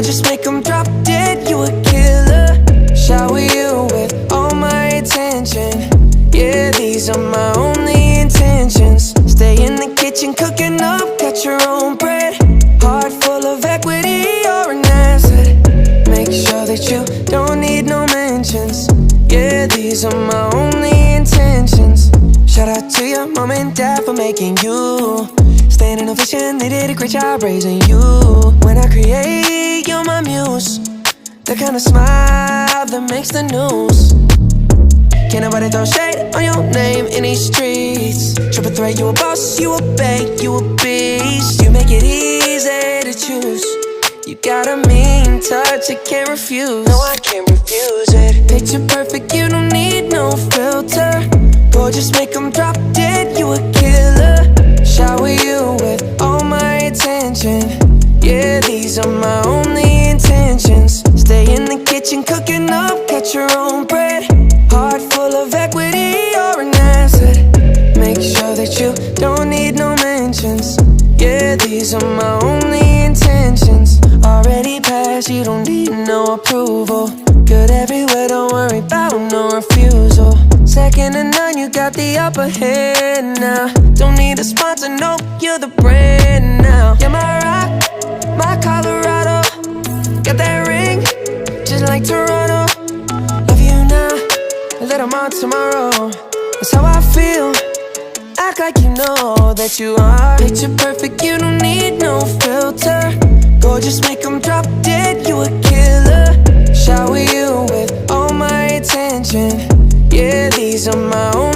Gorgeous, make them drop dead, you a killer. Shower you with all my attention. Yeah, these are my only intentions. Stay in the kitchen cooking up, got your own bread. Heart full of equity, you're an asset. Make sure that you don't need no mentions. Yeah, these are my only intentions. Shout out to your mom and dad for making you. Staying in a vision, they did a great job raising you. When I create, you're my muse. The kind of smile that makes the news. Can't nobody throw shade on your name in these streets. Triple threat, you a boss, you a bank, you a beast. You make it easy to choose. You got a mean touch, I can't refuse. No, I can't refuse it. Picture perfect, you don't need no filter. Gorgeous, make them drop dead, you a killer. Shower you with all my attention. Yeah, these are my only intentions. Stay in the kitchen cooking up, got your own bread. Heart full of equity, you're an asset. Make sure that you don't need no mentions. Yeah, these are my only intentions. Already passed, you don't need no approval. Good everywhere, don't worry about no refusal. Second to none, you got the upper hand now. Don't need a sponsor, no, you're the brand now. You're my rock, my Colorado. Got that ring, just like Toronto. Love you now, a little more tomorrow. That's how I feel. Act like you know that you are. Picture perfect, you don't need no filter. Gorgeous, make them drop dead, you a killer. Shower you with all my attention. Yeah, these are my own